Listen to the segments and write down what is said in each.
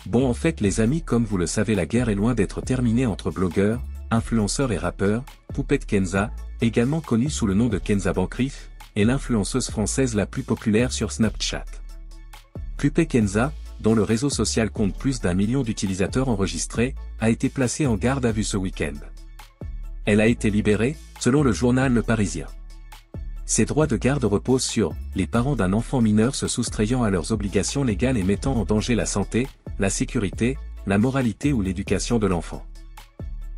Bon, en fait les amis, comme vous le savez, la guerre est loin d'être terminée entre blogueurs, influenceurs et rappeurs. Poupette Kenza, également connue sous le nom de Kenza Bancrif, est l'influenceuse française la plus populaire sur Snapchat. Poupette Kenza, dont le réseau social compte plus d'1 million d'utilisateurs enregistrés, a été placée en garde à vue ce week-end. Elle a été libérée, selon le journal Le Parisien. Ses droits de garde reposent sur les parents d'un enfant mineur se soustrayant à leurs obligations légales et mettant en danger la santé, la sécurité, la moralité ou l'éducation de l'enfant.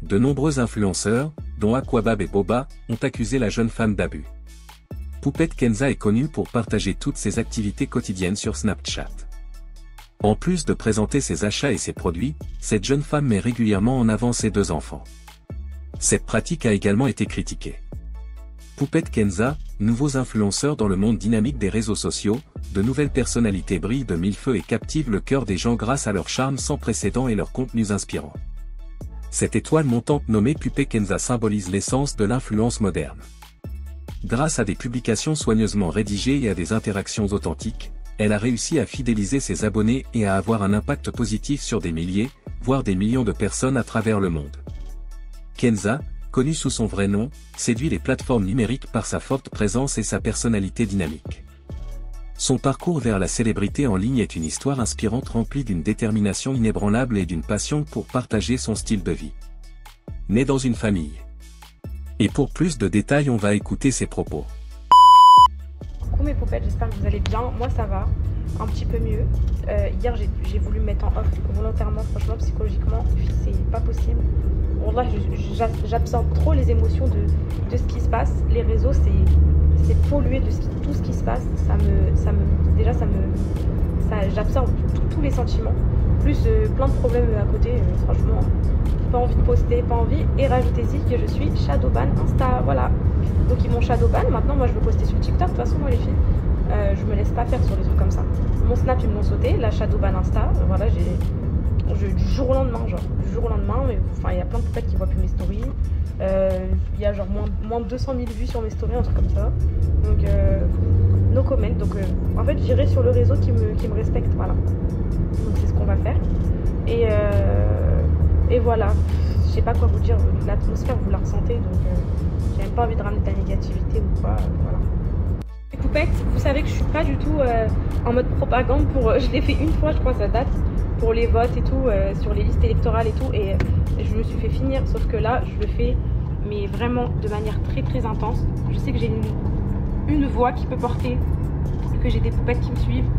De nombreux influenceurs, dont Aquabab et Boba, ont accusé la jeune femme d'abus. Poupette Kenza est connue pour partager toutes ses activités quotidiennes sur Snapchat. En plus de présenter ses achats et ses produits, cette jeune femme met régulièrement en avant ses 2 enfants. Cette pratique a également été critiquée. Poupette Kenza, nouveaux influenceurs dans le monde dynamique des réseaux sociaux, de nouvelles personnalités brillent de mille feux et captivent le cœur des gens grâce à leur charme sans précédent et leurs contenus inspirants. Cette étoile montante nommée Poupette Kenza symbolise l'essence de l'influence moderne. Grâce à des publications soigneusement rédigées et à des interactions authentiques, elle a réussi à fidéliser ses abonnés et à avoir un impact positif sur des milliers, voire des millions de personnes à travers le monde. Kenza, connue sous son vrai nom, séduit les plateformes numériques par sa forte présence et sa personnalité dynamique. Son parcours vers la célébrité en ligne est une histoire inspirante remplie d'une détermination inébranlable et d'une passion pour partager son style de vie. Née dans une famille. Et pour plus de détails, on va écouter ses propos. Coucou mes poupettes, j'espère que vous allez bien. Moi ça va, un petit peu mieux. Hier j'ai voulu me mettre en off volontairement, franchement psychologiquement, c'est pas possible. Wallah, j'absorbe trop les émotions de ce qui se passe. Les réseaux c'est pollué de tout ce qui se passe. J'absorbe tous les sentiments. Plus plein de problèmes à côté, franchement. Pas envie de poster, pas envie. Et rajoutez-y que je suis shadowban Insta, voilà. Donc ils m'ont shadowban, maintenant moi je veux poster sur TikTok. De toute façon moi les filles, je me laisse pas faire sur les trucs comme ça. Mon Snap ils me l'ont sauté, la shadowban Insta, voilà du jour au lendemain, du jour au lendemain, mais enfin il y a plein de poupettes qui voient plus mes stories. Il y a genre moins de 200 000 vues sur mes stories, un truc comme ça. Donc no comment, donc en fait j'irai sur le réseau qui me respecte, voilà. Donc c'est ce qu'on va faire. Et voilà, je sais pas quoi vous dire, l'atmosphère vous la ressentez, donc j'ai même pas envie de ramener de la négativité ou quoi, voilà. Les poupettes, vous savez que je suis pas du tout en mode propagande je l'ai fait une fois, je crois, ça date, pour les votes et tout, sur les listes électorales et tout, et je me suis fait finir, sauf que là, je le fais, mais vraiment de manière très très intense. Je sais que j'ai une voix qui peut porter, que j'ai des poupettes qui me suivent,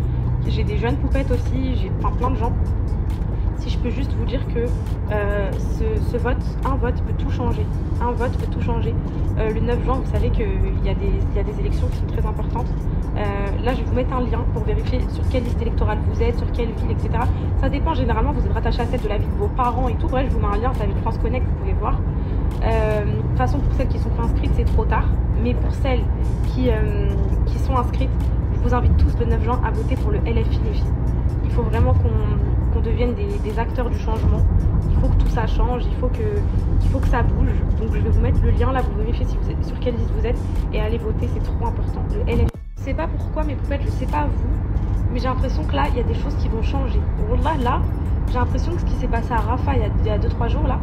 j'ai des jeunes poupettes aussi, j'ai plein de gens. Si je peux juste vous dire que un vote peut tout changer. Un vote peut tout changer. Le 9 juin, vous savez qu'il y a des élections qui sont très importantes. Là, je vais vous mettre un lien pour vérifier sur quelle liste électorale vous êtes, sur quelle ville, etc. Ça dépend, généralement, vous êtes rattaché à celle de la ville de vos parents et tout. Bref, je vous mets un lien, c'est la ville France Connect, vous pouvez voir. De toute façon, pour celles qui sont pas inscrites, c'est trop tard. Mais pour celles qui sont inscrites, je vous invite tous le 9 juin à voter pour le LFI, les filles. Il faut vraiment qu'on devienne des acteurs du changement. Il faut que tout ça change, il faut que ça bouge. Donc je vais vous mettre le lien là, vous vérifiez sur quelle liste vous êtes et allez voter, c'est trop important. Le LFI. Je sais pas pourquoi mes poupettes, je sais pas vous, mais j'ai l'impression que là, il y a des choses qui vont changer. Là, j'ai l'impression que ce qui s'est passé à Rafah il y a 2-3 jours là,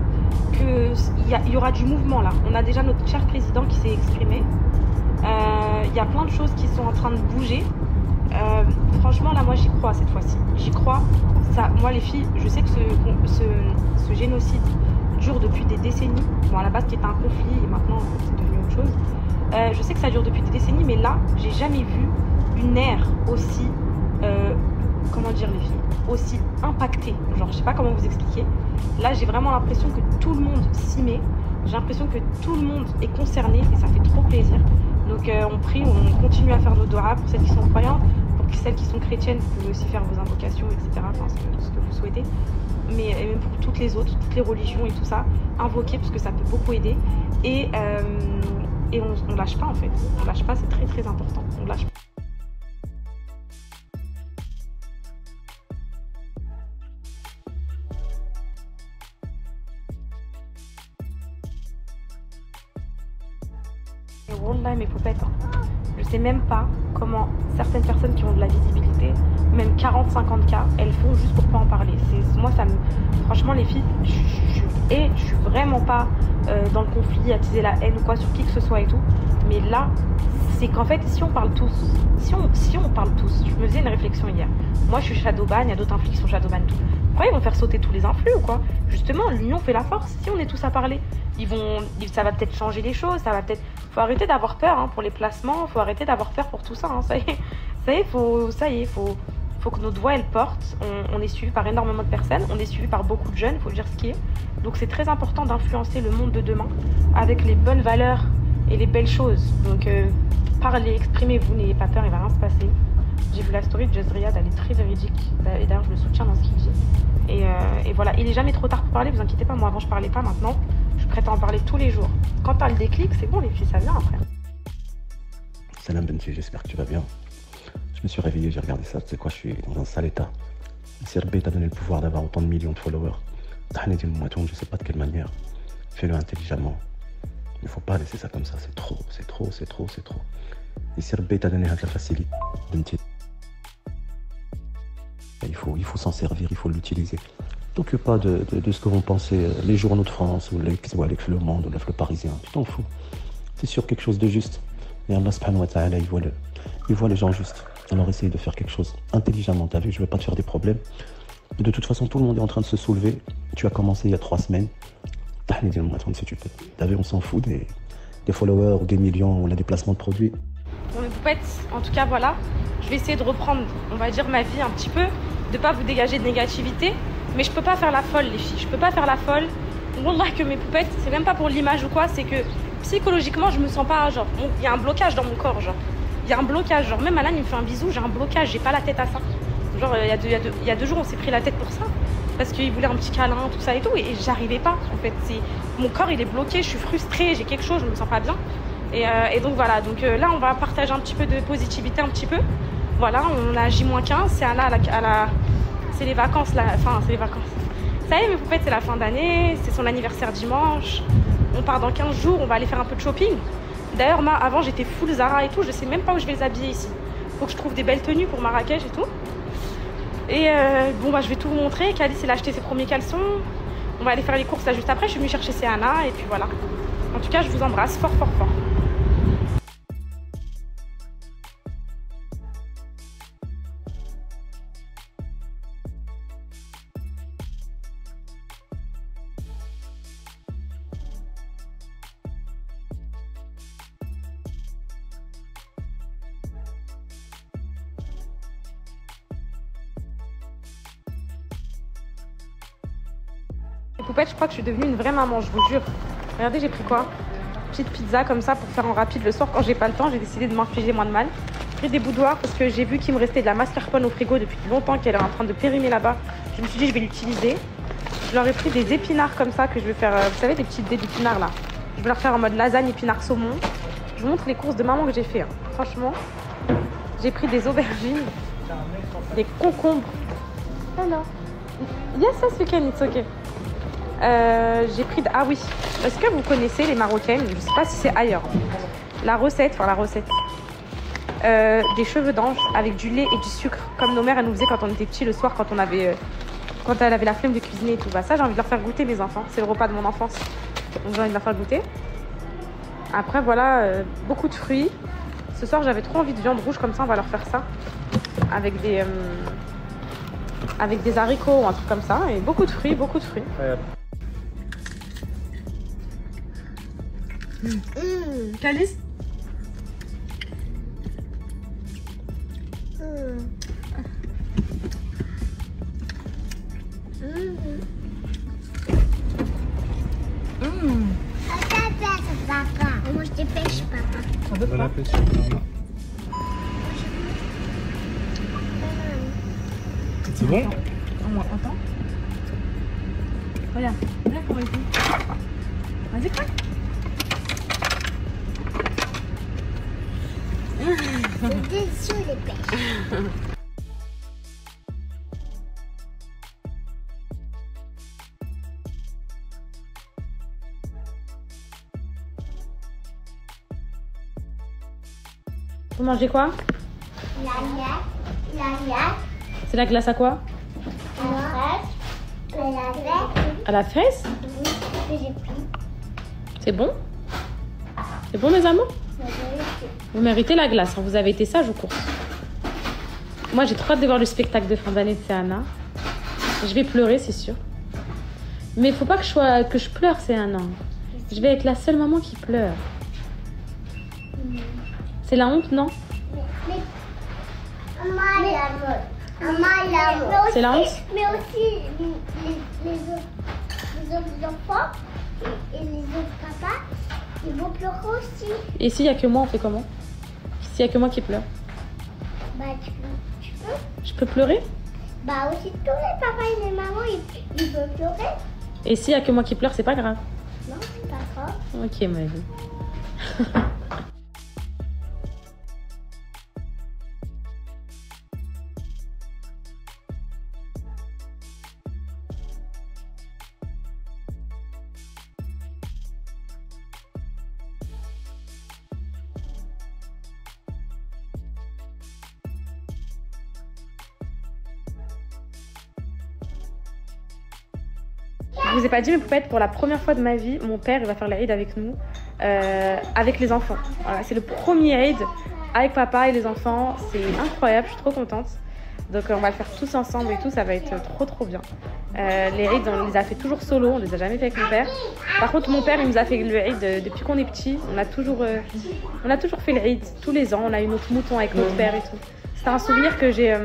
qu'il y aura du mouvement là. On a déjà notre cher président qui s'est exprimé. Il y a plein de choses qui sont en train de bouger. Franchement là moi j'y crois cette fois-ci, j'y crois. Ça, moi les filles, je sais que ce génocide dure depuis des décennies. Bon, à la base qui était un conflit et maintenant c'est devenu autre chose. Je sais que ça dure depuis des décennies, mais là j'ai jamais vu une ère aussi comment dire les filles, aussi impactée. Genre je sais pas comment vous expliquer. Là j'ai vraiment l'impression que tout le monde s'y met. J'ai l'impression que tout le monde est concerné et ça fait trop plaisir. Donc on prie, on continue à faire nos doigts pour celles qui sont croyantes, pour celles qui sont chrétiennes, vous pouvez aussi faire vos invocations, etc. Enfin, ce que vous souhaitez. Mais même pour toutes les autres, toutes les religions et tout ça, invoquer parce que ça peut beaucoup aider. Et on lâche pas en fait. On lâche pas, c'est très très important. On lâche pas. Wallah mes poupettes, je sais même pas comment certaines personnes qui ont de la visibilité, même 40-50K, elles font juste pour pas en parler. Moi franchement les filles, je suis vraiment pas dans le conflit, attiser la haine ou quoi sur qui que ce soit et tout. Mais là, c'est qu'en fait, si on parle tous, si on parle tous, je me faisais une réflexion hier. Moi, je suis shadowban, il y a d'autres influx qui sont shadowban tout. Pourquoi ils vont faire sauter tous les influx ou quoi? Justement, l'union fait la force. Si on est tous à parler, ça va peut-être changer les choses, ça va peut-être. Faut arrêter d'avoir peur hein, pour les placements, faut arrêter d'avoir peur pour tout ça. Hein, ça y est, faut que notre voix elle porte. On est suivi par énormément de personnes, on est suivi par beaucoup de jeunes, faut dire ce qui est. Donc c'est très important d'influencer le monde de demain avec les bonnes valeurs et les belles choses. Donc parlez, exprimez-vous, n'ayez pas peur, il va rien se passer. J'ai vu la story de Just Riyad, elle est très véridique. Et d'ailleurs je le soutiens dans ce qu'il dit. Et voilà, il est jamais trop tard pour parler, vous inquiétez pas, moi avant je parlais pas, maintenant je suis prête à en parler tous les jours. Quand t'as le déclic, c'est bon les filles, ça vient après. Salam Benti, j'espère que tu vas bien. Je me suis réveillé, j'ai regardé ça, tu sais quoi, je suis dans un sale état. Sirbé t'a donné le pouvoir d'avoir autant de millions de followers. Tahni dit moi, je sais pas de quelle manière. Fais-le intelligemment. Il faut pas laisser ça comme ça, c'est trop. Et Sirbé t'a donné la facilité. Benti. Il faut s'en servir, il faut l'utiliser. T'occupe pas de ce que vont penser les journaux de France ou Le Monde ou Le Parisien, tu t'en fous. C'est sur quelque chose de juste. Et Allah subhanahu wa ta'ala, il voit les gens justes. Alors essaye de faire quelque chose intelligemment, t'as vu, je veux pas te faire des problèmes. De toute façon, tout le monde est en train de se soulever. Tu as commencé il y a 3 semaines. T'as vu, on s'en fout des followers ou des millions ou des déplacements de produits. Bon les poupettes, en tout cas voilà, je vais essayer de reprendre, on va dire, ma vie un petit peu, de pas vous dégager de négativité, mais je peux pas faire la folle les filles, je peux pas faire la folle. Wallah que mes poupettes, c'est même pas pour l'image ou quoi, c'est que psychologiquement je me sens pas, genre, il y a un blocage dans mon corps, genre. Il y a un blocage, genre même Alan il me fait un bisou, j'ai un blocage, j'ai pas la tête à ça. Genre il y a 2 jours on s'est pris la tête pour ça, parce qu'il voulait un petit câlin, tout ça et tout, et j'arrivais pas en fait. Mon corps il est bloqué, je suis frustrée, j'ai quelque chose, je me sens pas bien. Et donc voilà, donc là on va partager un petit peu de positivité, un petit peu. Voilà, on a J-15, c'est c'est les vacances là, enfin c'est les vacances. Ça y est mes poupettes, c'est la fin d'année, c'est son anniversaire dimanche. On part dans 15 jours, on va aller faire un peu de shopping. D'ailleurs, moi, avant, j'étais full Zara et tout. Je sais même pas où je vais les habiller ici. Faut que je trouve des belles tenues pour Marrakech et tout. Et bon, bah, je vais tout vous montrer. Calice, il a acheté ses premiers caleçons. On va aller faire les courses là juste après. Je suis venue chercher Céana et puis voilà. En tout cas, je vous embrasse fort, fort, fort. Poupette, je crois que je suis devenue une vraie maman, je vous jure. Regardez, j'ai pris quoi? Petite pizza comme ça pour faire en rapide le soir quand j'ai pas le temps. J'ai décidé de m'infliger moins de mal. J'ai pris des boudoirs parce que j'ai vu qu'il me restait de la mascarpone au frigo depuis longtemps, qu'elle est en train de périmer là-bas. Je me suis dit je vais l'utiliser. Je leur ai pris des épinards comme ça que je vais faire, vous savez, des petites dés d'épinards là. Je vais leur faire en mode lasagne épinards saumon. Je vous montre les courses de maman que j'ai fait. Hein. Franchement, j'ai pris des aubergines, des concombres. Hello. Yes, we can, it's okay. J'ai pris ah oui, est-ce que vous connaissez les marocaines, je sais pas si c'est ailleurs, la recette des cheveux d'ange avec du lait et du sucre comme nos mères elles nous faisaient quand on était petits le soir, quand elle avait la flemme de cuisiner et tout. Bah ça j'ai envie de leur faire goûter mes enfants, c'est le repas de mon enfance, donc j'ai envie de leur faire goûter. Après voilà, beaucoup de fruits. Ce soir j'avais trop envie de viande rouge, comme ça on va leur faire ça avec des haricots ou un truc comme ça, et beaucoup de fruits. Ouais. Calice. Papa. On mange des pêches, papa. Bon appétit. C'est bon? On entend. Regarde, regarde comment il fait. Vas-y, quoi. C'est délicieux les pêches. Vous mangez quoi? La glace. C'est la glace à quoi? La glace. À la fraise? Oui, que j'ai pris. C'est bon? C'est bon, mes amours? La vérité. Vous méritez la glace, hein. Vous avez été sage aux courses. Moi, j'ai trop hâte de voir le spectacle de fin d'année de Céana. Je vais pleurer, c'est sûr. Mais il faut pas que je pleure, Céana. Je vais être la seule maman qui pleure. C'est la honte, non? C'est la honte? Mais aussi les autres enfants et les autres papas, ils vont pleurer aussi. Et s'il y a que moi, on fait comment? S'il y a que moi qui pleure? Bah tu peux. Je peux pleurer? Bah aussi tous les papas et les mamans, ils peuvent pleurer. Et s'il y a que moi qui pleure, c'est pas grave? Non, c'est pas grave. Ok, ma vie. Je vous ai pas dit, mes poupettes, pour la première fois de ma vie, mon père il va faire l'Aïd avec nous, avec les enfants. Voilà, c'est le premier Aïd avec papa et les enfants. C'est incroyable, je suis trop contente. Donc on va le faire tous ensemble et tout, ça va être trop bien. Les Aïd, on les a fait toujours solo, on les a jamais fait avec mon père. Par contre, mon père il nous a fait le Aïd depuis qu'on est petit. On a toujours fait l'Aïd tous les ans. On a eu notre mouton avec notre père et tout. C'est un souvenir que j'ai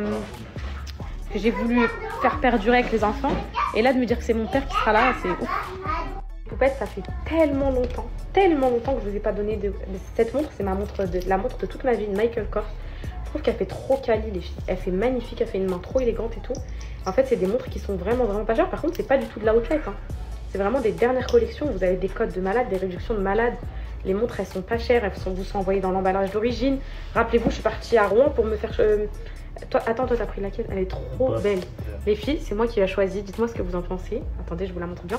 voulu faire perdurer avec les enfants. Et là, de me dire que c'est mon père qui sera là, c'est ouf. Poupette, ça fait tellement longtemps que je vous ai pas donné de cette montre. C'est la montre de toute ma vie, une Michael Kors. Je trouve qu'elle fait trop quali, les filles. Elle fait magnifique, elle fait une main trop élégante et tout. En fait, c'est des montres qui sont vraiment pas chères. Par contre, c'est pas du tout de la outlet, hein. C'est vraiment des dernières collections. Vous avez des codes de malade, des réductions de malade. Les montres, elles sont pas chères. Vous sont envoyées dans l'emballage d'origine. Rappelez-vous, je suis partie à Rouen pour me faire... Attends, toi, t'as pris laquelle? Elle est trop belle. Les filles, c'est moi qui l'ai choisie. Dites-moi ce que vous en pensez. Attendez, je vous la montre bien.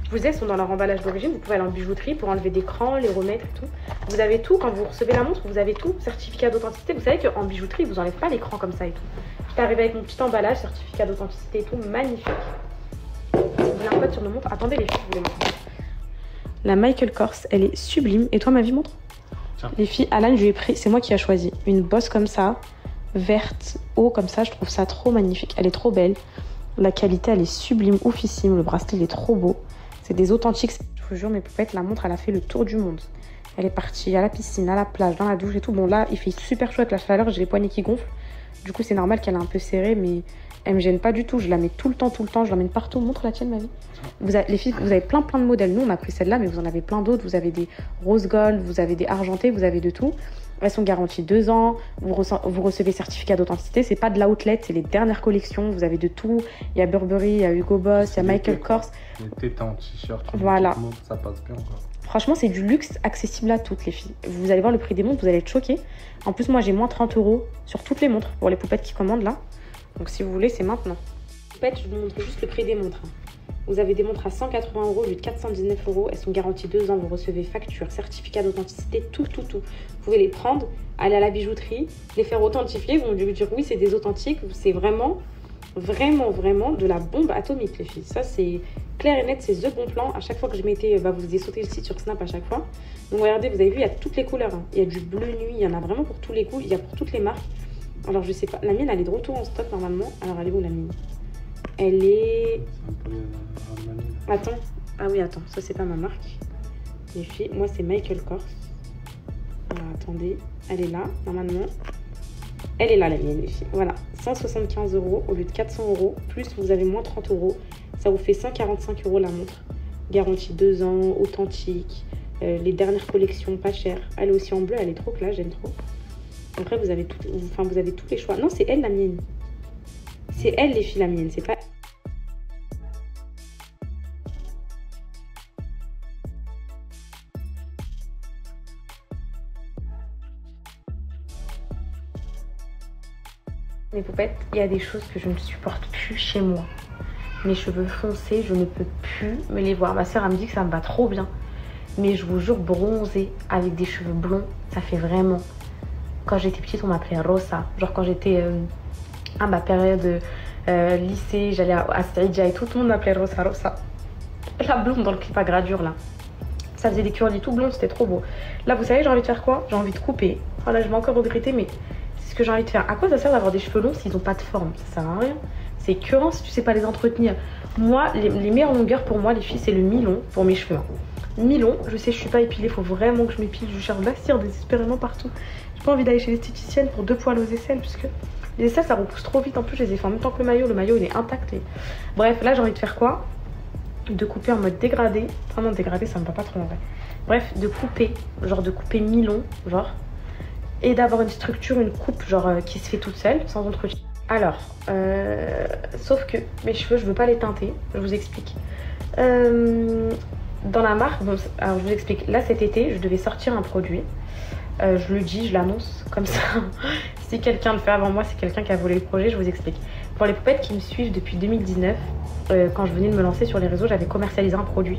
Je vous ai, elles sont dans leur emballage d'origine. Vous pouvez aller en bijouterie pour enlever des crans, les remettre et tout. Vous avez tout. Quand vous recevez la montre, vous avez tout. Certificat d'authenticité. Vous savez qu'en bijouterie, ils vous enlèvent pas l'écran comme ça et tout. J'étais arrivée avec mon petit emballage, certificat d'authenticité et tout. Magnifique. Vous voulez un code sur nos montres? Attendez, les filles, je vous les montre. La Michael Kors, elle est sublime. Et toi, ma vie, montre? Tiens. Les filles, Alan, je lui ai pris. C'est moi qui ai choisi. Une bosse comme ça. Verte, haut comme ça, je trouve ça trop magnifique. Elle est trop belle. La qualité, elle est sublime, oufissime. Le bracelet, il est trop beau. C'est des authentiques. Je vous jure, mes poupettes, la montre, elle a fait le tour du monde. Elle est partie à la piscine, à la plage, dans la douche et tout. Bon, là, il fait super chaud avec la chaleur. J'ai les poignets qui gonflent. Du coup, c'est normal qu'elle est un peu serrée, mais elle me gêne pas du tout. Je la mets tout le temps. Je l'emmène partout. Montre la tienne, ma vie. Les filles, vous avez plein de modèles. Nous, on a pris celle-là, mais vous en avez plein d'autres. Vous avez des rose gold, vous avez des argentés, vous avez de tout. Elles sont garanties 2 ans, vous recevez certificat d'authenticité, c'est pas de l'outlet, c'est les dernières collections, vous avez de tout. Il y a Burberry, il y a Hugo Boss, il y a Michael Kors. T'es en t-shirt, voilà. Ça passe bien encore. Franchement, c'est du luxe accessible à toutes les filles. Vous allez voir le prix des montres, vous allez être choqués. En plus, moi j'ai moins 30 € sur toutes les montres pour les poupettes qui commandent là. Donc si vous voulez, c'est maintenant. Poupettes, je vous montre juste le prix des montres. Vous avez des montres à 180 € au lieu de 419 €. Elles sont garanties 2 ans. Vous recevez facture, certificat d'authenticité, tout. Vous pouvez les prendre, aller à la bijouterie, les faire authentifier. Ils vont vous dire oui, c'est des authentiques. C'est vraiment de la bombe atomique, les filles. Ça, c'est clair et net, c'est the bon plan. À chaque fois que je mettais, vous avez sauté le site sur Snap à chaque fois. Donc regardez, vous avez vu, il y a toutes les couleurs. Hein. Il y a du bleu nuit, il y en a vraiment pour tous les goûts. Il y a pour toutes les marques. Alors je sais pas, la mienne, elle est de retour en stock normalement. Alors elle est où la mienne? Elle est... Attends. Ah oui, attends. Ça, c'est pas ma marque. Les filles, moi, c'est Michael Kors. Alors, attendez. Elle est là, normalement. Elle est là, la mienne, les filles. Voilà. 175 € au lieu de 400 €. Plus, vous avez moins 30 €. Ça vous fait 145 € la montre. Garantie 2 ans, authentique. Les dernières collections, pas chères. Elle est aussi en bleu. Elle est trop classe, j'aime trop. Après, vous avez tous les choix. Non, c'est elle, la mienne. C'est elle, les filles, la mienne. C'est pas... Mes poupettes, il y a des choses que je ne supporte plus chez moi. Mes cheveux foncés, je ne peux plus me les voir. Ma soeur, elle me dit que ça me va trop bien. Mais je vous jure, bronzer avec des cheveux blonds, ça fait vraiment... Quand j'étais petite, on m'appelait Rosa. Genre quand j'étais à ma période lycée, j'allais à Saïdja et tout le monde m'appelait Rosa. La blonde dans le clip à gradure là. Ça faisait des curly tout blonds, c'était trop beau. Là, vous savez, j'ai envie de faire quoi? J'ai envie de couper. Voilà, je vais encore regretter, mais c'est ce que j'ai envie de faire. À quoi ça sert d'avoir des cheveux longs s'ils n'ont pas de forme? Ça sert à rien. C'est écœurant si tu sais pas les entretenir. Moi, les meilleures longueurs pour moi, les filles, c'est le mi-long pour mes cheveux. Mi-long, je sais, je suis pas épilée, faut vraiment que je m'épile. Je cherche de la cire désespérément partout. J'ai pas envie d'aller chez l'esthéticienne pour 2 poils aux aisselles, puisque les aisselles, ça repousse trop vite. En plus, je les ai fait en même temps que le maillot. Le maillot, il est intact. Et... Bref, là, j'ai envie de faire quoi? De couper en mode dégradé. Vraiment dégradé, ça me va pas trop en vrai. Bref, de couper, genre de couper mi-long, genre. Et d'avoir une structure, une coupe, genre qui se fait toute seule, sans entretien. Alors, sauf que mes cheveux, je veux pas les teinter, je vous explique. Dans la marque, bon, alors je vous explique. Là, cet été, je devais sortir un produit. Je le dis, je l'annonce, comme ça. Si quelqu'un le fait avant moi, c'est quelqu'un qui a volé le projet, je vous explique. Pour les poupettes qui me suivent depuis 2019, quand je venais de me lancer sur les réseaux, j'avais commercialisé un produit.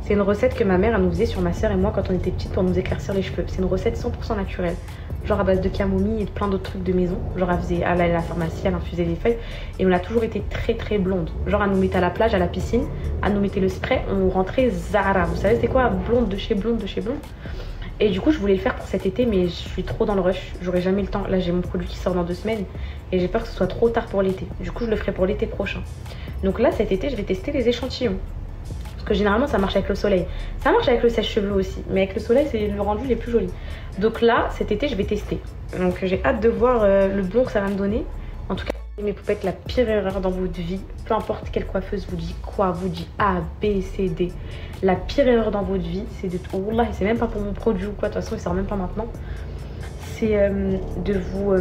C'est une recette que ma mère elle nous faisait sur ma soeur et moi quand on était petites pour nous éclaircir les cheveux. C'est une recette 100% naturelle, genre à base de camomille et de plein d'autres trucs de maison. Genre elle allait à la pharmacie, elle infusait les feuilles et on a toujours été très très blonde. Genre elle nous mettait à la plage, à la piscine, elle nous mettait le spray, on rentrait Zara. Vous savez c'est quoi, blonde de chez blonde de chez blonde. Et du coup je voulais le faire pour cet été mais je suis trop dans le rush, j'aurai jamais le temps. Là j'ai mon produit qui sort dans 2 semaines et j'ai peur que ce soit trop tard pour l'été. Du coup je le ferai pour l'été prochain. Donc là cet été je vais tester les échantillons. Parce que généralement ça marche avec le soleil. Ça marche avec le sèche-cheveux aussi, mais avec le soleil c'est le rendu les plus jolis. Donc là cet été je vais tester. Donc j'ai hâte de voir le blond que ça va me donner. En tout cas mes poupettes, la pire erreur dans votre vie, peu importe quelle coiffeuse vous dit quoi, vous dit A, B, C, D. La pire erreur dans votre vie, c'est de... Oh là, c'est même pas pour mon produit ou quoi, de toute façon il sort même pas maintenant. C'est de vous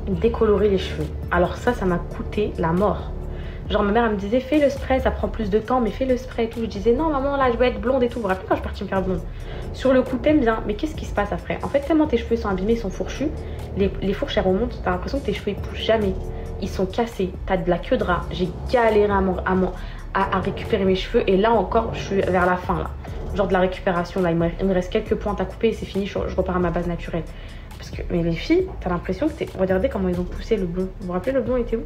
décolorer les cheveux. Alors ça m'a coûté la mort. Genre ma mère elle me disait fais le spray, ça prend plus de temps mais fais le spray et tout. Je disais non maman là je veux être blonde et tout. Vous vous rappelez quand je suis partie me faire blonde? Sur le coup t'aimes bien mais qu'est-ce qui se passe après? En fait tellement tes cheveux sont abîmés, ils sont fourchus, les fourches elles remontent, t'as l'impression que tes cheveux ils poussent jamais. Ils sont cassés, t'as de la queue de rat. J'ai galéré à récupérer mes cheveux et là encore je suis vers la fin là. Genre de la récupération là, il me reste quelques pointes à couper et c'est fini, je repars à ma base naturelle. Parce que mais les filles, t'as l'impression que regardez comment ils ont poussé le blond. Vous vous rappelez le blond était où?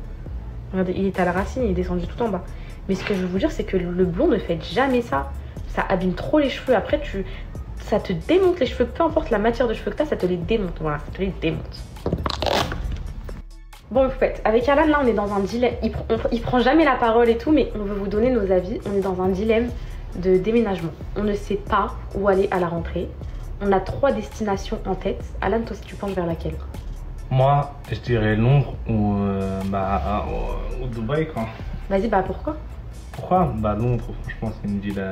Regardez, il est à la racine, il est descendu tout en bas. Mais ce que je veux vous dire, c'est que le blond ne fait jamais ça. Ça abîme trop les cheveux. Après, ça te démonte les cheveux. Peu importe la matière de cheveux que tu as, ça te les démonte. Voilà, ça te les démonte. Bon, en fait, avec Alan, là, on est dans un dilemme. Il prend jamais la parole et tout, mais on veut vous donner nos avis. On est dans un dilemme de déménagement. On ne sait pas où aller à la rentrée. On a 3 destinations en tête. Alan, toi, si tu penches vers laquelle? Moi, je dirais Londres ou Dubaï, quoi. Vas-y, bah pourquoi? Pourquoi? Bah Londres, franchement, c'est une ville...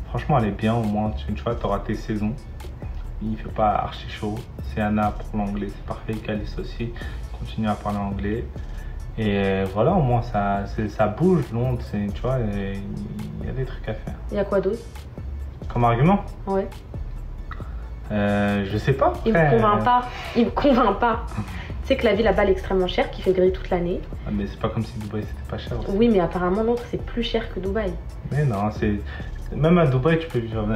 franchement, elle est bien, au moins, tu vois, t'auras tes saisons. Il fait pas archi chaud. Sienna pour l'anglais, c'est parfait. Calice aussi, continue à parler anglais. Et voilà, au moins, ça bouge, Londres, tu vois, il y a des trucs à faire. Il y a quoi d'autre? Comme argument? Ouais. Je sais pas. Il me convainc pas. Il me convainc pas. Tu sais que la vie là-bas elle est extrêmement chère, qu'il fait gris toute l'année. Ah, mais c'est pas comme si Dubaï c'était pas cher aussi. Oui, mais apparemment Londres c'est plus cher que Dubaï. Mais non, même à Dubaï tu peux vivre.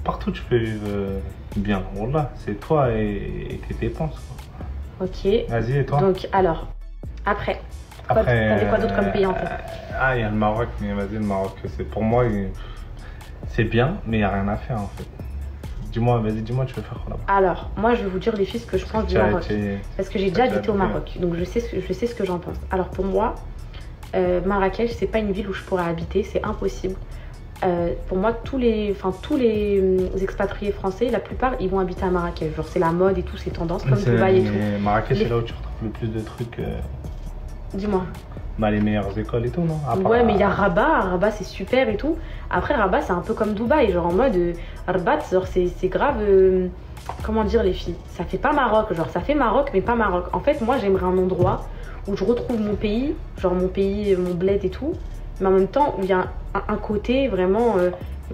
Partout tu peux vivre bien. Voilà, c'est toi et tes dépenses. Quoi. Ok. Vas-y, et toi? Donc alors, après t'avais quoi d'autre comme pays en tête? Ah, il y a le Maroc, mais vas-y, le Maroc, c'est pour moi, c'est bien, mais il n'y a rien à faire en fait. Dis-moi, vas-y, dis-moi, tu veux faire quoi là-bas? Alors, moi, je vais vous dire les filles ce que je pense du Maroc. Parce que j'ai déjà habité au Maroc, donc je sais ce que j'en pense. Alors pour moi, Marrakech, c'est pas une ville où je pourrais habiter, c'est impossible. Pour moi, tous les expatriés français, la plupart, ils vont habiter à Marrakech. Genre, c'est la mode et tout, c'est tendance, comme Dubaï et tout. Marrakech, c'est là où tu retrouves le plus de trucs. Dis-moi. Bah, les meilleures écoles et tout, non? Ouais, mais il y a Rabat, c'est super et tout. Après, Rabat, c'est un peu comme Dubaï, genre en mode Rabat, genre c'est grave. Comment dire, les filles? Ça fait pas Maroc, genre ça fait Maroc, mais pas Maroc. En fait, moi, j'aimerais un endroit où je retrouve mon pays, genre mon pays, mon bled et tout, mais en même temps, où il y a un côté vraiment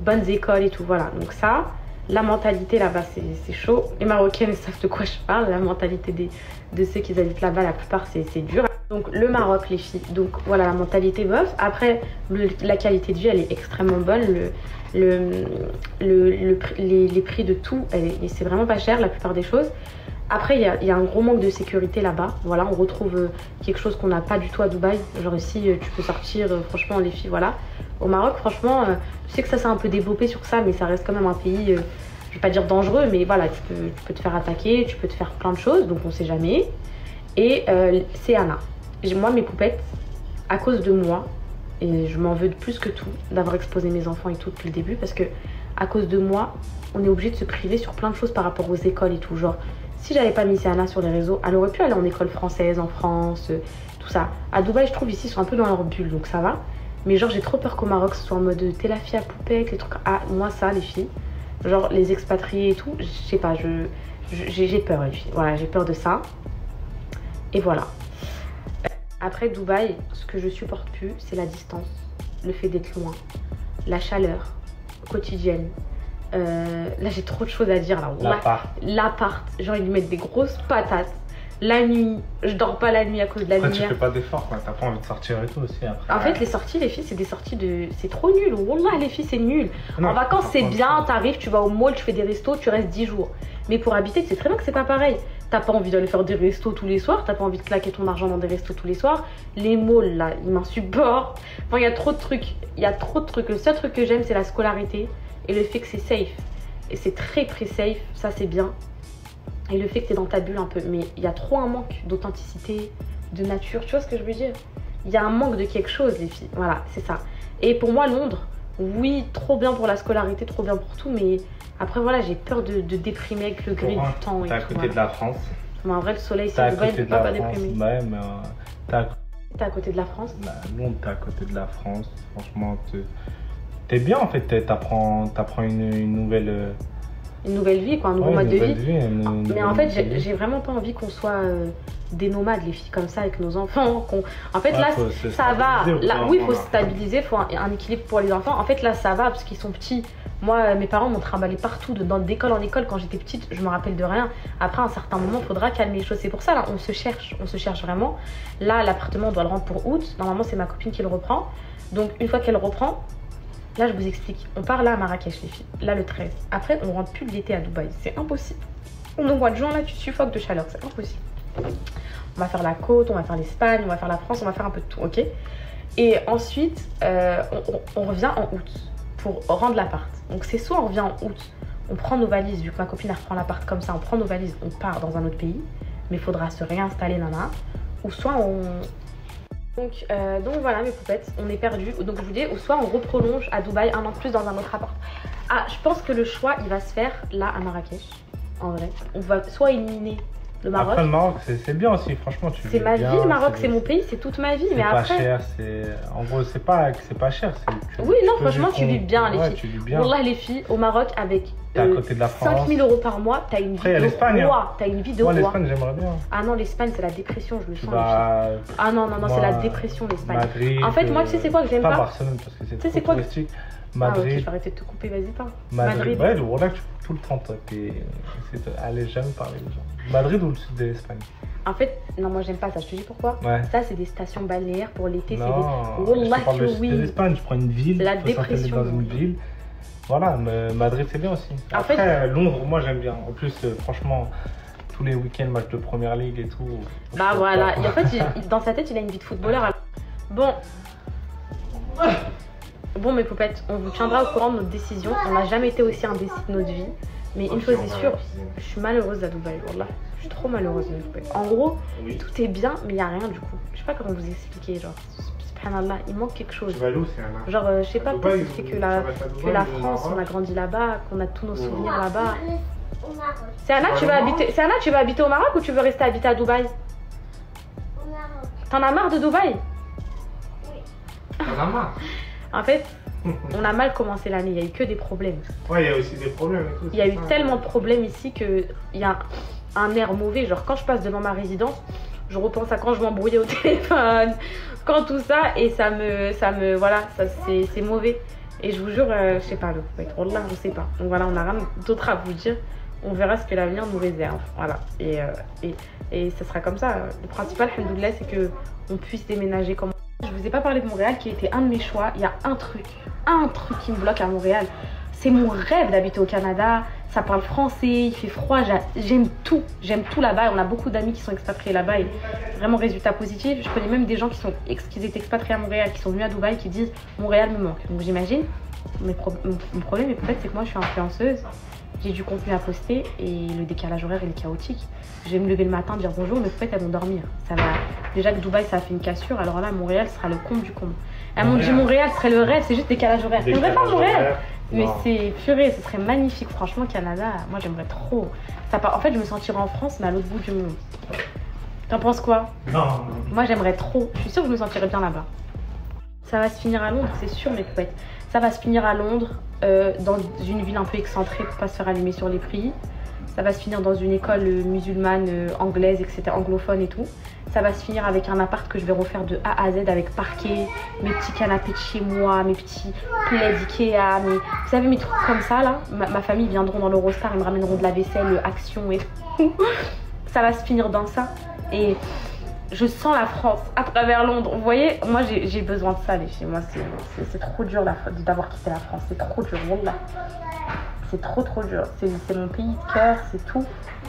bonnes écoles et tout. Voilà, donc ça, la mentalité là-bas, c'est chaud. Les Marocaines savent de quoi je parle, la mentalité de ceux qui habitent là-bas, la plupart, c'est dur. Donc le Maroc, les filles, donc voilà la mentalité bof. Après la qualité de vie elle est extrêmement bonne, les prix de tout c'est vraiment pas cher la plupart des choses. Après il y a un gros manque de sécurité là-bas, voilà, on retrouve quelque chose qu'on n'a pas du tout à Dubaï. Genre ici tu peux sortir, franchement les filles, voilà, Au Maroc, franchement, je sais que ça s'est un peu développé sur ça, mais ça reste quand même un pays, je vais pas dire dangereux, mais voilà, tu peux te faire attaquer, tu peux te faire plein de choses, donc on sait jamais. Et c'est Anna. Moi, mes poupettes, à cause de moi, et je m'en veux de plus que tout d'avoir exposé mes enfants et tout depuis le début, parce que à cause de moi, on est obligé de se priver sur plein de choses par rapport aux écoles et tout. Genre, si j'avais pas mis Anna sur les réseaux, elle aurait pu aller en école française, en France, tout ça. À Dubaï, je trouve ici, ils sont un peu dans leur bulle, donc ça va. Mais genre, j'ai trop peur qu'au Maroc, ce soit en mode t'es la fille à poupette, les trucs. Ah, moi, ça, les filles, genre les expatriés et tout, je sais pas, j'ai peur, les filles. Voilà, j'ai peur de ça. Et voilà. Après Dubaï, ce que je supporte plus, c'est la distance, le fait d'être loin, la chaleur quotidienne. Là, j'ai trop de choses à dire là. L'appart, j'ai envie de lui mettre des grosses patates. La nuit, je dors pas la nuit à cause de la lumière. Tu fais pas d'efforts, t'as pas envie de sortir et tout aussi après. En fait, les sorties, les filles, c'est des sorties de... C'est trop nul. Wallah, les filles, c'est nul. En vacances, c'est bien, t'arrives, tu vas au mall, tu fais des restos, tu restes 10 jours. Mais pour habiter, tu sais très bien que c'est pas pareil. T'as pas envie d'aller faire des restos tous les soirs, t'as pas envie de claquer ton argent dans des restos tous les soirs. Les malls, là, ils m'insupportent. Enfin, il y a trop de trucs. Il y a trop de trucs. Le seul truc que j'aime, c'est la scolarité et le fait que c'est safe. Et c'est très, très safe. Ça, c'est bien. Et le fait que t'es dans ta bulle un peu. Mais il y a trop un manque d'authenticité, de nature. Tu vois ce que je veux dire? Il y a un manque de quelque chose, les filles. Voilà, c'est ça. Et pour moi, Londres, oui, trop bien pour la scolarité, trop bien pour tout, mais après, voilà, j'ai peur de déprimer avec le gris du temps. T'es à côté de la France. Mais en vrai, le soleil, c'est Dubaï, ne peut pas déprimer. Ouais, mais t'es à côté de la France? Londres, t'es à côté de la France. Franchement, t'es bien en fait. T'apprends une nouvelle... Une nouvelle vie, quoi, un nouveau mode de vie. Mais en fait, j'ai vraiment pas envie qu'on soit des nomades, les filles, comme ça, avec nos enfants. En fait, là, ça va. Là, oui, il faut se stabiliser, il faut un équilibre pour les enfants. En fait, là, ça va parce qu'ils sont petits. Moi, mes parents m'ont trimballé partout, d'école en école. Quand j'étais petite, je me rappelle de rien. Après, à un certain moment, il faudra calmer les choses. C'est pour ça, là, on se cherche vraiment. Là, l'appartement, on doit le rendre pour août. Normalement, c'est ma copine qui le reprend. Donc, une fois qu'elle reprend, là, je vous explique. On part là à Marrakech, les filles. Là, le 13. Après, on rentre plus l'été à Dubaï. C'est impossible. On au mois de juin, là, tu suffoques de chaleur. C'est impossible. On va faire la côte, on va faire l'Espagne, on va faire la France, on va faire un peu de tout, ok? Et ensuite, on revient en août pour rendre l'appart. Donc, c'est soit on revient en août, on prend nos valises, vu que ma copine, elle reprend l'appart comme ça, on prend nos valises, on part dans un autre pays, mais il faudra se réinstaller, nana. Ou soit on... Donc voilà mes poupettes, on est perdu. Donc je vous dis, ou soit on reprolonge à Dubaï un an de plus dans un autre appart. Ah, je pense que le choix il va se faire là à Marrakech. En vrai, on va soit éliminer le Maroc. Après le Maroc c'est bien aussi, franchement. C'est ma vie, le Maroc c'est mon pays, c'est toute ma vie. Mais après. C'est pas cher, en gros c'est pas cher. Oui non franchement tu vis bien les filles. Tu vis bien. Wallah les filles au Maroc avec à côté de la France. 5 000 € par mois, t'as une vie de roi. T'as une vie de roi. Moi l'Espagne j'aimerais bien. Ah non l'Espagne c'est la dépression, je le sens. Ah non c'est la dépression l'Espagne. Madrid. En fait moi tu sais c'est quoi que j'aime pas. Barcelone parce que c'est trop touristique. Madrid. Ah ok je vais arrêter de te couper, vas-y pas. Madrid. Ouais voilà que tu coupes tout le temps toi. Allez jamais parler les gens. Madrid ou le sud de l'Espagne? En fait, non, moi j'aime pas ça, je te dis pourquoi. Ouais. Ça, c'est des stations balnéaires pour l'été. Non, je parle du sud de l'Espagne, je prends une ville, la dépression. Dans une ville. Voilà, mais Madrid c'est bien aussi. Après, Londres, moi j'aime bien. En plus, franchement, tous les week-ends, match de première ligue et tout. Bah voilà, et en fait, dans sa tête, il a une vie de footballeur. Bon, mes poupettes, on vous tiendra au courant de notre décision. On n'a jamais été aussi indécis de notre vie. Mais une chose est sûre, je suis malheureuse à Dubaï, wallah. Je suis trop malheureuse, mes poupettes. En gros, tout est bien, mais il n'y a rien du coup. Je sais pas comment vous expliquer, genre, subhanallah, il manque quelque chose. Genre, je sais pas, peut-être c'est que la France, on a grandi là-bas, qu'on a tous nos souvenirs là-bas. C'est Anna, tu vas habiter au Maroc ou tu veux rester habiter à Dubaï? Au Maroc. T'en as marre de Dubaï? Oui. T'en as marre? En fait, on a mal commencé l'année, il n'y a eu que des problèmes. Ouais, il y a aussi des problèmes et tout. Il y a eu tellement de problèmes ici qu'il y a un air mauvais. Genre, quand je passe devant ma résidence, je repense à quand je m'embrouillais au téléphone, quand tout ça, et ça me voilà, ça c'est mauvais. Et je vous jure, je sais pas, wallah, je sais pas. Donc voilà, on n'a rien d'autre à vous dire. On verra ce que l'avenir nous réserve. Voilà. Et ça sera comme ça. Le principal, alhamdoulilah, c'est qu'on puisse déménager comme. Je vous ai pas parlé de Montréal qui était un de mes choix. Il y a un truc qui me bloque à Montréal. C'est mon rêve d'habiter au Canada. Ça parle français, il fait froid, j'aime tout là-bas. On a beaucoup d'amis qui sont expatriés là-bas et vraiment résultat positif. Je connais même des gens qui étaient expatriés à Montréal, qui sont venus à Dubaï, qui disent Montréal me manque. Donc j'imagine, mon problème peut-être c'est que moi je suis influenceuse, j'ai du contenu à poster et le décalage horaire il est chaotique. Je vais me lever le matin, dire bonjour, mes poupettes elles vont dormir. Ça va. Déjà que Dubaï ça a fait une cassure, alors là Montréal sera le comble du comble. Elles m'ont dit Montréal serait le rêve, c'est juste décalage horaire. J'aimerais pas Montréal. Mais c'est purée, ce serait magnifique. Franchement, Canada, moi j'aimerais trop. En fait, je me sentirais en France, mais à l'autre bout du monde. T'en penses quoi? Non. Moi j'aimerais trop. Je suis sûre que je me sentirais bien là-bas. Ça va se finir à Londres, c'est sûr, mes poupettes. Ça va se finir à Londres, dans une ville un peu excentrée pour pas se faire allumer sur les prix. Ça va se finir dans une école musulmane, anglaise, etc., anglophone et tout. Ça va se finir avec un appart que je vais refaire de A à Z avec parquet, mes petits canapés de chez moi, mes petits plaids Ikea, vous savez, mes trucs comme ça là. Ma famille viendront dans l'Eurostar, ils me ramèneront de la vaisselle, Action et tout. Ça va se finir dans ça. Et je sens la France à travers Londres. Vous voyez, moi j'ai besoin de ça, les filles. Moi c'est trop dur d'avoir quitté la France, c'est trop dur, voilà. C'est trop dur. C'est mon pays de cœur, c'est tout.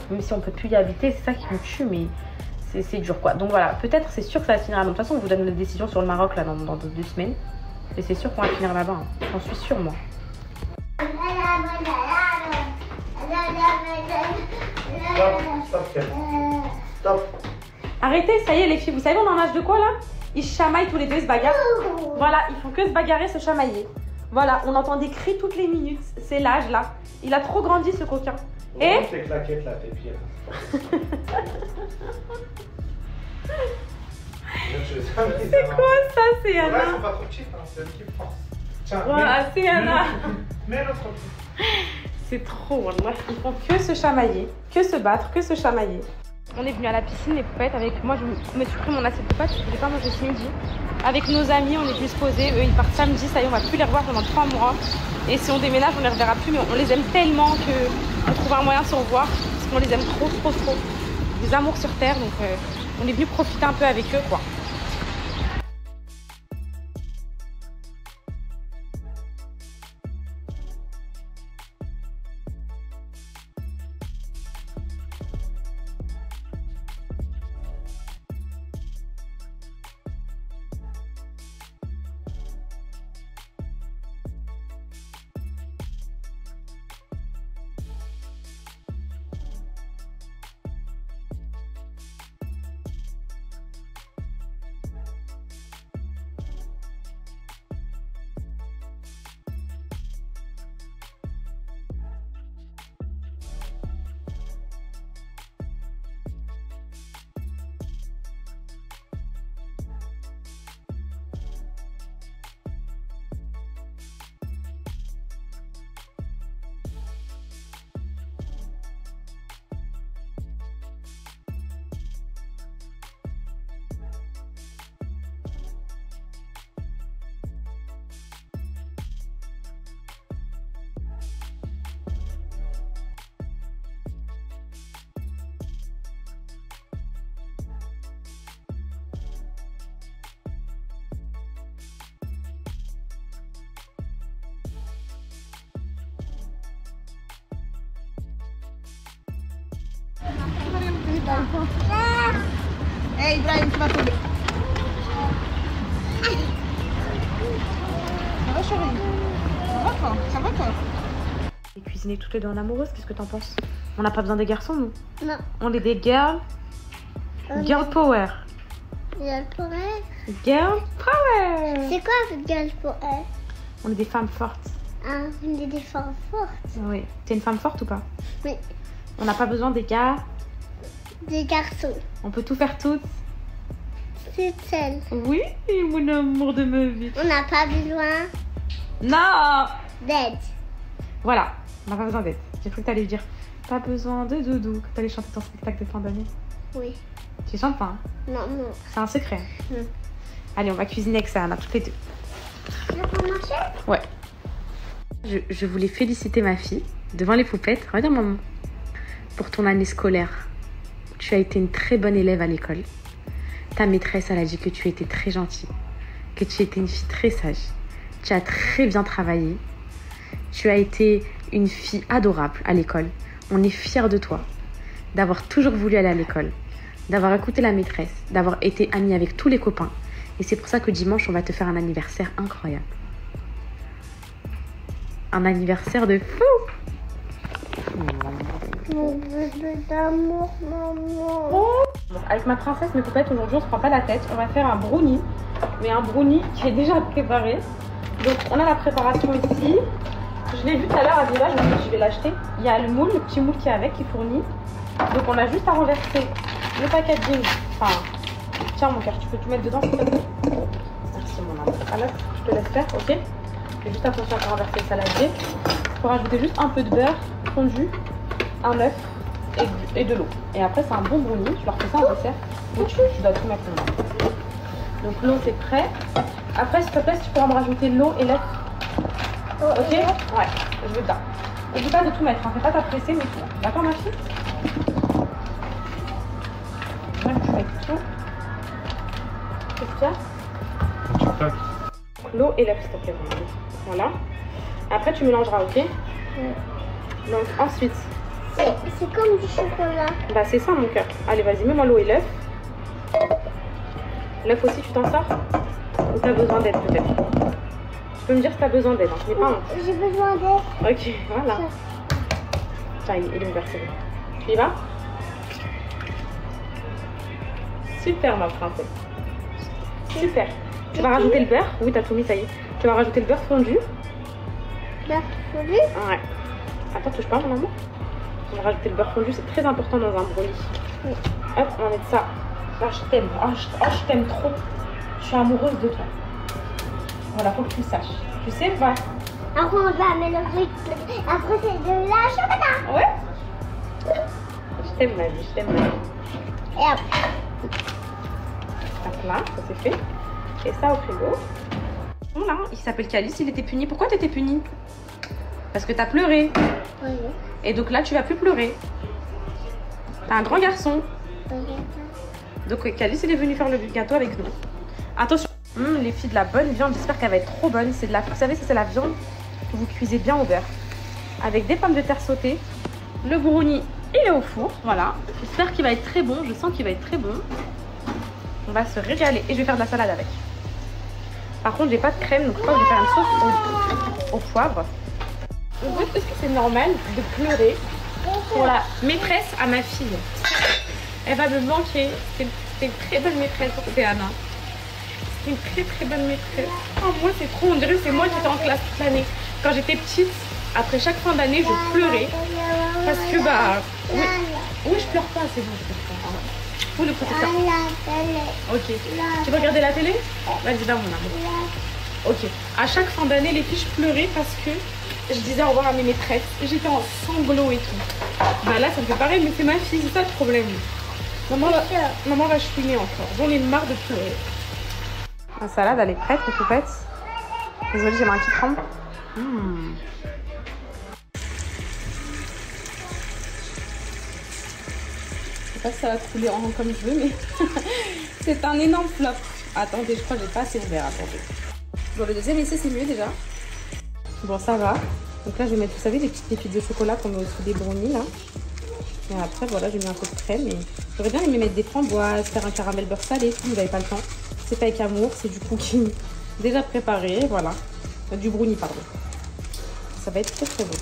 Même si on peut plus y habiter, c'est ça qui me tue, mais c'est dur quoi. Donc voilà, peut-être c'est sûr que ça va se finir là. De toute façon, on vous donne la décision sur le Maroc là dans 2 semaines. Et c'est sûr qu'on va finir là-bas. Hein. J'en suis sûre moi. Stop. Arrêtez, ça y est les filles. Vous savez on en âge de quoi là? Ils se chamaillent tous les deux, ils se bagarrent. Voilà, ils font que se bagarrer, se chamailler. Voilà, on entend des cris toutes les minutes. C'est l'âge là. Il a trop grandi ce coquin. Et tes claquettes là, tes pieds. C'est quoi ça? C'est Anna. Ouais, c'est pas trop cheap, hein. C'est l'équipe force. Tiens, Voilà, c'est Anna. Mets l'autre pied. C'est trop, wallah. Ils font que se chamailler, que se battre, que se chamailler. On est venu à la piscine, les poupettes, avec moi je me suis pris mon assiette de pâtes, je voulais pas manger ce midi. Avec nos amis, on est venu se poser, eux ils partent samedi, ça y est, on va plus les revoir pendant 3 mois. Et si on déménage, on les reverra plus, mais on les aime tellement qu'on trouve un moyen de se revoir, parce qu'on les aime trop. Des amours sur terre, donc on est venu profiter un peu avec eux, quoi. Hey Ibrahim, tu vas tomber. Ça va chérie? Ça va quoi? Et cuisiner toutes les deux en amoureuse, qu'est-ce que t'en penses? On n'a pas besoin des garçons, nous. Non. On est des girls. Girl power. Girl power. Girl power. C'est quoi girl power? On est des femmes fortes. Ah, on est des femmes fortes. Oui. T'es une femme forte ou pas? Oui. On n'a pas besoin des gars. Des garçons. On peut tout faire toutes. C'est seul. Oui, mon amour de ma vie. On n'a pas besoin Non. d'aide. Voilà, on n'a pas besoin d'aide. J'ai cru que t'allais dire pas besoin de doudou, que t'allais chanter ton spectacle de fin d'année. Oui. Tu chantes pas, hein? Non, non. C'est un secret. Hmm. Allez, on va cuisiner avec ça, on a toutes les deux. Tu veux pas marcher? Ouais. Je voulais féliciter ma fille devant les poupettes. Regarde maman. Pour ton année scolaire. Tu as été une très bonne élève à l'école. Ta maîtresse, elle a dit que tu étais très gentille. Que tu étais une fille très sage. Tu as très bien travaillé. Tu as été une fille adorable à l'école. On est fiers de toi, d'avoir toujours voulu aller à l'école, d'avoir écouté la maîtresse, d'avoir été amie avec tous les copains. Et c'est pour ça que dimanche, on va te faire un anniversaire incroyable. Un anniversaire de fou. Mon bébé d'amour, maman. Bon, avec ma princesse, mes poupettes, aujourd'hui, on se prend pas la tête. On va faire un brownie, mais un brownie qui est déjà préparé. Donc, on a la préparation ici. Je l'ai vu tout à l'heure à Viva, je me suis dit, je vais l'acheter. Il y a le moule, le petit moule qui est avec, qui fournit. Donc, on a juste à renverser le packaging. Enfin, tiens, mon cœur, tu peux tout mettre dedans, s'il te plaît. Merci, mon amour. Alors, je te laisse faire, ok? J'ai juste attention à renverser le saladier. Il faut rajouter juste un peu de beurre fondu, un œuf et de l'eau. Et après, c'est un bon brownie. Je leur fais ça en dessert. Donc, tu dois tout mettre dedans. Donc, l'eau, c'est prêt. Après, s'il te plaît, si tu peux me rajouter l'eau et l'œuf. Ok? Ouais, je veux bien. N'oublie pas de tout mettre. Fais pas ta pressée, mais tout. D'accord, ma fille? Là, tu mets tout. Qu'est-ce qu'il y a? L'eau et l'œuf, s'il te plaît. Voilà. Après, tu mélangeras, ok? Donc, ensuite. C'est comme du chocolat. Bah, c'est ça, mon cœur. Allez, vas-y, mets-moi l'eau et l'œuf. L'œuf aussi, tu t'en sors? Ou t'as besoin d'aide, peut-être? Tu peux me dire si t'as besoin d'aide, hein. Je n'ai pas honte. J'ai besoin d'aide. Ok, voilà. Tiens, il est ouvert, c'est bon. Tu y vas? Super, ma princesse. Super. Tu vas rajouter le beurre? Oui, t'as tout mis, ça y est. Tu vas rajouter le beurre fondu. Beurre fondu? Ouais. Attends, touche pas, mon amour. On va rajouter le beurre fondu, c'est très important dans un brownie. Oui. Hop, on va mettre ça. Oh, je t'aime. Oh, je t'aime trop. Je suis amoureuse de toi. Voilà, faut que tu le saches. Tu sais, va. Après, on va mélanger. Après, c'est de la chocolat. Ouais. Je t'aime, ma vie. Je t'aime, ma vie. Et après. Hop là, ça c'est fait. Et ça au frigo. Voilà, il s'appelle Calice, il était puni. Pourquoi t'étais puni? Parce que t'as pleuré. Oui. Et donc là, tu vas plus pleurer. T'es un grand garçon. Donc Calice, il est venu faire le gâteau avec nous. Attention. Les filles, de la bonne viande, j'espère qu'elle va être trop bonne. C'est de la, vous savez, ça c'est la viande que vous cuisez bien au beurre. Avec des pommes de terre sautées. Le brownie, il est au four. Voilà. J'espère qu'il va être très bon. Je sens qu'il va être très bon. On va se régaler. Et je vais faire de la salade avec. Par contre, j'ai pas de crème, donc je crois que je vais faire une sauce au poivre. Est-ce que c'est normal de pleurer pour la maîtresse à ma fille? Elle va me manquer. C'est une très bonne maîtresse, c'est Anna. C'est une très très bonne maîtresse. Oh, moi, c'est trop. On dirait que c'est moi qui étais en classe toute l'année. Quand j'étais petite, après chaque fin d'année, je pleurais. Parce que, bah. Oui, je pleure pas, c'est bon, je pleure pas. Où le protecteur? Ok. Tu veux regarder la télé? Vas-y, va, mon amour. Ok. À chaque fin d'année, les filles, je pleurais parce que je disais au revoir à mes maîtresses. J'étais en sanglots et tout. Bah là, ça me fait pareil, mais c'est ma fille, c'est ça le problème. Maman va chouiner encore. J'en ai marre de pleurer. La salade, elle est prête, les poupettes. Désolée, j'ai ma main qui tremble. Je sais pas si ça va couler en comme je veux, mais c'est un énorme flop. Attendez, je crois que j'ai pas assez ouvert. Attendez. Bon, le deuxième essai, c'est mieux déjà. Bon, ça va. Donc là, je vais mettre, vous savez, les petites pépites de chocolat qu'on met au-dessus des brownies, là. Et après, voilà, j'ai mis un peu de crème. Et j'aurais bien aimé mettre des framboises, faire un caramel beurre salé. Si vous n'avez pas le temps, c'est pas avec amour, c'est du cooking déjà préparé. Voilà. Du brownie, pardon. Ça va être très très beau.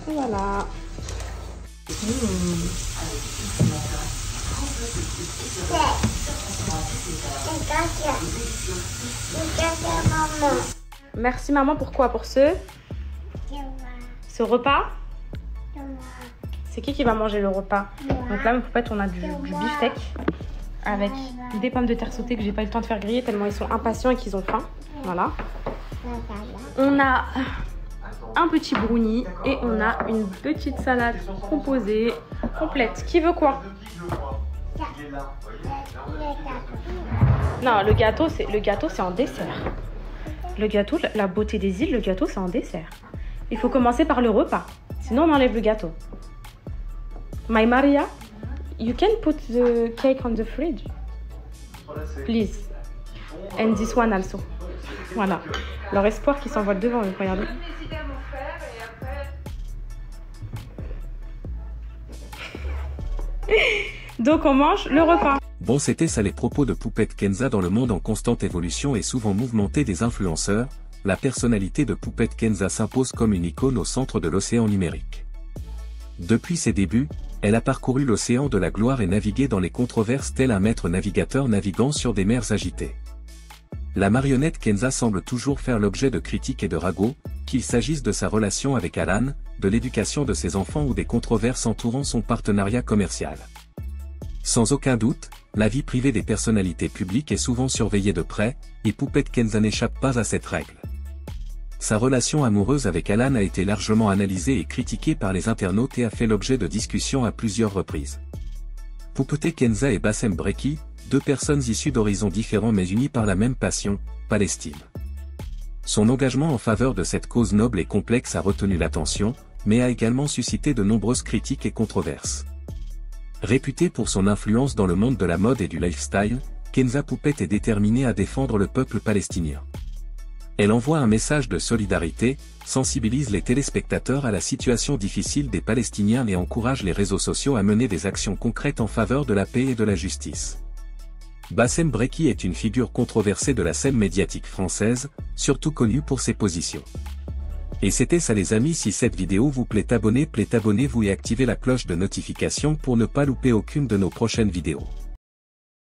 Et voilà. Merci maman, pourquoi? Pour ce repas? C'est qui va manger le repas? Donc là, mes poupettes, on a du beefsteak avec des pommes de terre sautées que j'ai pas eu le temps de faire griller tellement ils sont impatients et qu'ils ont faim. Voilà. On a un petit brownie et on a une petite salade composée, complète. Qui veut quoi? Non, le gâteau c'est en dessert. Le gâteau, la beauté des îles, le gâteau c'est en dessert. Il faut commencer par le repas, sinon on enlève le gâteau. My Maria, you can put the cake on the fridge, please. And this one also. Voilà, leur espoir qui s'envole devant eux, regardez. Donc on mange le repas. Bon, c'était ça les propos de Poupette Kenza. Dans le monde en constante évolution et souvent mouvementé des influenceurs, la personnalité de Poupette Kenza s'impose comme une icône au centre de l'océan numérique. Depuis ses débuts, elle a parcouru l'océan de la gloire et navigué dans les controverses tel un maître navigateur naviguant sur des mers agitées. La marionnette Kenza semble toujours faire l'objet de critiques et de ragots, qu'il s'agisse de sa relation avec Alan, de l'éducation de ses enfants ou des controverses entourant son partenariat commercial. Sans aucun doute, la vie privée des personnalités publiques est souvent surveillée de près, et Poupette Kenza n'échappe pas à cette règle. Sa relation amoureuse avec Alan a été largement analysée et critiquée par les internautes et a fait l'objet de discussions à plusieurs reprises. Poupette Kenza et Bassem Breki, deux personnes issues d'horizons différents mais unies par la même passion, Palestine. Son engagement en faveur de cette cause noble et complexe a retenu l'attention, mais a également suscité de nombreuses critiques et controverses. Réputée pour son influence dans le monde de la mode et du lifestyle, Kenza Poupette est déterminée à défendre le peuple palestinien. Elle envoie un message de solidarité, sensibilise les téléspectateurs à la situation difficile des Palestiniens et encourage les réseaux sociaux à mener des actions concrètes en faveur de la paix et de la justice. Bassem Breki est une figure controversée de la scène médiatique française, surtout connue pour ses positions. Et c'était ça les amis, si cette vidéo vous plaît abonnez-vous et activez la cloche de notification pour ne pas louper aucune de nos prochaines vidéos.